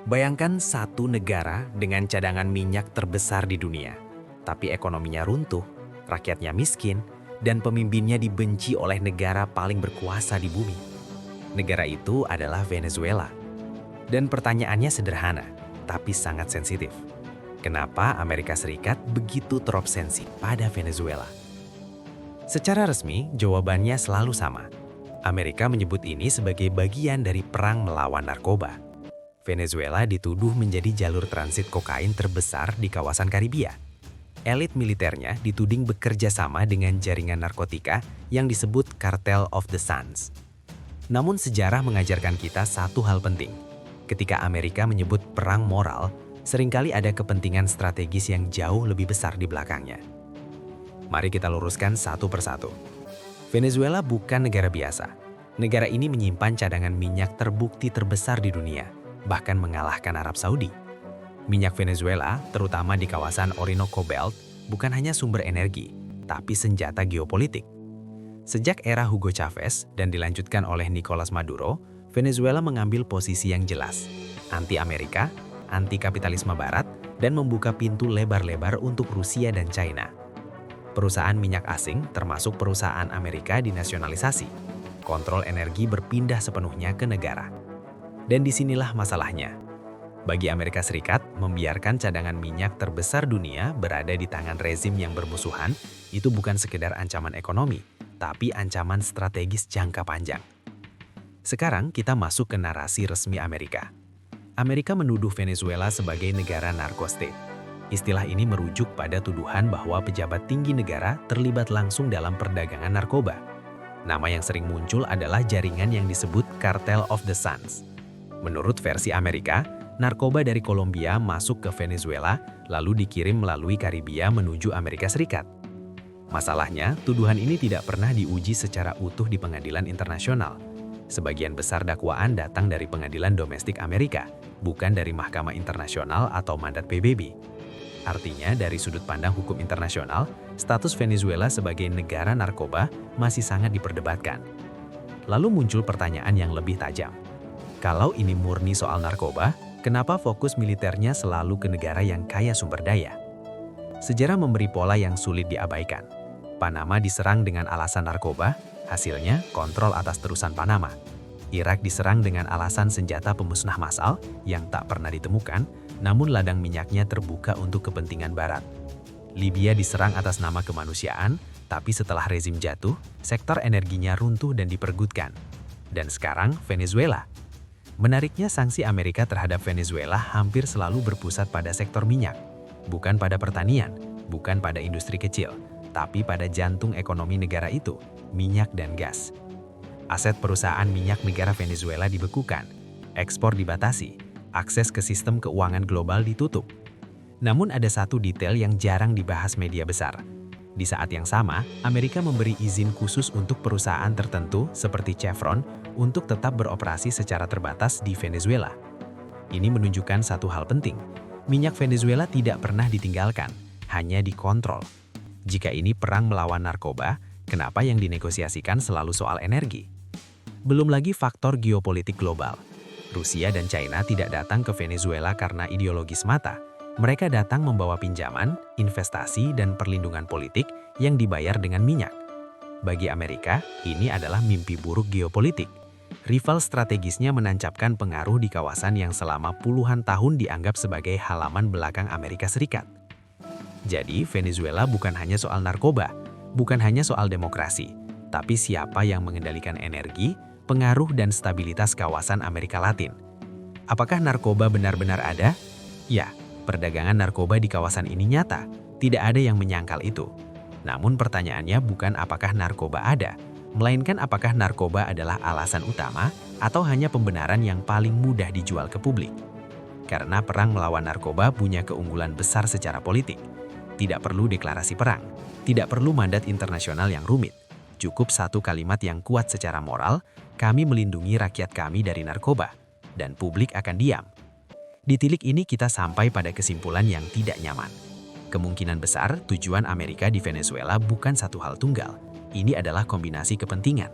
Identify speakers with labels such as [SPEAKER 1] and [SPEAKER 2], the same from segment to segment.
[SPEAKER 1] Bayangkan satu negara dengan cadangan minyak terbesar di dunia, tapi ekonominya runtuh, rakyatnya miskin, dan pemimpinnya dibenci oleh negara paling berkuasa di bumi. Negara itu adalah Venezuela. Dan pertanyaannya sederhana, tapi sangat sensitif. Kenapa Amerika Serikat begitu terobsesi pada Venezuela? Secara resmi, jawabannya selalu sama. Amerika menyebut ini sebagai bagian dari perang melawan narkoba. Venezuela dituduh menjadi jalur transit kokain terbesar di kawasan Karibia. Elit militernya dituding bekerja sama dengan jaringan narkotika yang disebut Cartel of the Suns. Namun sejarah mengajarkan kita satu hal penting. Ketika Amerika menyebut perang moral, seringkali ada kepentingan strategis yang jauh lebih besar di belakangnya. Mari kita luruskan satu persatu. Venezuela bukan negara biasa. Negara ini menyimpan cadangan minyak terbukti terbesar di dunia, bahkan mengalahkan Arab Saudi. Minyak Venezuela, terutama di kawasan Orinoco Belt, bukan hanya sumber energi, tapi senjata geopolitik. Sejak era Hugo Chavez dan dilanjutkan oleh Nicolas Maduro, Venezuela mengambil posisi yang jelas, anti-Amerika, anti-kapitalisme Barat, dan membuka pintu lebar-lebar untuk Rusia dan China. Perusahaan minyak asing, termasuk perusahaan Amerika, dinasionalisasi. Kontrol energi berpindah sepenuhnya ke negara. Dan disinilah masalahnya. Bagi Amerika Serikat, membiarkan cadangan minyak terbesar dunia berada di tangan rezim yang bermusuhan, itu bukan sekedar ancaman ekonomi, tapi ancaman strategis jangka panjang. Sekarang kita masuk ke narasi resmi Amerika. Amerika menuduh Venezuela sebagai negara narko-state. Istilah ini merujuk pada tuduhan bahwa pejabat tinggi negara terlibat langsung dalam perdagangan narkoba. Nama yang sering muncul adalah jaringan yang disebut Cartel of the Suns. Menurut versi Amerika, narkoba dari Kolombia masuk ke Venezuela lalu dikirim melalui Karibia menuju Amerika Serikat. Masalahnya, tuduhan ini tidak pernah diuji secara utuh di pengadilan internasional. Sebagian besar dakwaan datang dari pengadilan domestik Amerika, bukan dari Mahkamah Internasional atau mandat PBB. Artinya, dari sudut pandang hukum internasional, status Venezuela sebagai negara narkoba masih sangat diperdebatkan. Lalu muncul pertanyaan yang lebih tajam. Kalau ini murni soal narkoba, kenapa fokus militernya selalu ke negara yang kaya sumber daya? Sejarah memberi pola yang sulit diabaikan. Panama diserang dengan alasan narkoba, hasilnya kontrol atas terusan Panama. Irak diserang dengan alasan senjata pemusnah massal yang tak pernah ditemukan, namun ladang minyaknya terbuka untuk kepentingan Barat. Libya diserang atas nama kemanusiaan, tapi setelah rezim jatuh, sektor energinya runtuh dan dipergutkan. Dan sekarang Venezuela. Menariknya, sanksi Amerika terhadap Venezuela hampir selalu berpusat pada sektor minyak. Bukan pada pertanian, bukan pada industri kecil, tapi pada jantung ekonomi negara itu, minyak dan gas. Aset perusahaan minyak negara Venezuela dibekukan, ekspor dibatasi, akses ke sistem keuangan global ditutup. Namun ada satu detail yang jarang dibahas media besar. Di saat yang sama, Amerika memberi izin khusus untuk perusahaan tertentu seperti Chevron untuk tetap beroperasi secara terbatas di Venezuela. Ini menunjukkan satu hal penting. Minyak Venezuela tidak pernah ditinggalkan, hanya dikontrol. Jika ini perang melawan narkoba, kenapa yang dinegosiasikan selalu soal energi? Belum lagi faktor geopolitik global. Rusia dan China tidak datang ke Venezuela karena ideologi semata. Mereka datang membawa pinjaman, investasi, dan perlindungan politik yang dibayar dengan minyak. Bagi Amerika, ini adalah mimpi buruk geopolitik. Rival strategisnya menancapkan pengaruh di kawasan yang selama puluhan tahun dianggap sebagai halaman belakang Amerika Serikat. Jadi, Venezuela bukan hanya soal narkoba, bukan hanya soal demokrasi, tapi siapa yang mengendalikan energi, pengaruh, dan stabilitas kawasan Amerika Latin. Apakah narkoba benar-benar ada? Ya, perdagangan narkoba di kawasan ini nyata, tidak ada yang menyangkal itu. Namun pertanyaannya bukan apakah narkoba ada, melainkan apakah narkoba adalah alasan utama atau hanya pembenaran yang paling mudah dijual ke publik. Karena perang melawan narkoba punya keunggulan besar secara politik. Tidak perlu deklarasi perang, tidak perlu mandat internasional yang rumit. Cukup satu kalimat yang kuat secara moral, kami melindungi rakyat kami dari narkoba, dan publik akan diam. Di titik ini kita sampai pada kesimpulan yang tidak nyaman. Kemungkinan besar tujuan Amerika di Venezuela bukan satu hal tunggal. Ini adalah kombinasi kepentingan,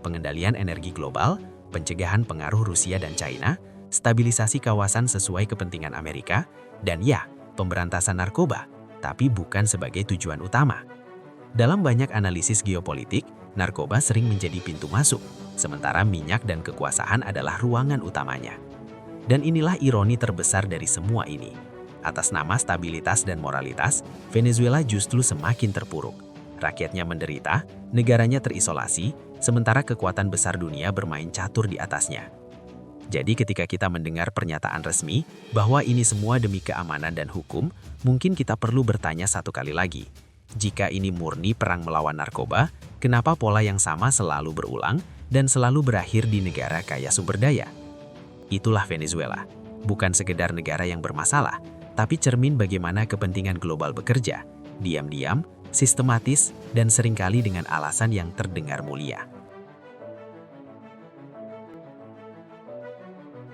[SPEAKER 1] pengendalian energi global, pencegahan pengaruh Rusia dan China, stabilisasi kawasan sesuai kepentingan Amerika, dan ya, pemberantasan narkoba, tapi bukan sebagai tujuan utama. Dalam banyak analisis geopolitik, narkoba sering menjadi pintu masuk, sementara minyak dan kekuasaan adalah ruangan utamanya. Dan inilah ironi terbesar dari semua ini. Atas nama stabilitas dan moralitas, Venezuela justru semakin terpuruk. Rakyatnya menderita, negaranya terisolasi, sementara kekuatan besar dunia bermain catur di atasnya. Jadi ketika kita mendengar pernyataan resmi bahwa ini semua demi keamanan dan hukum, mungkin kita perlu bertanya satu kali lagi. Jika ini murni perang melawan narkoba, kenapa pola yang sama selalu berulang dan selalu berakhir di negara kaya sumber daya? Itulah Venezuela, bukan sekedar negara yang bermasalah, tapi cermin bagaimana kepentingan global bekerja, diam-diam, sistematis, dan seringkali dengan alasan yang terdengar mulia.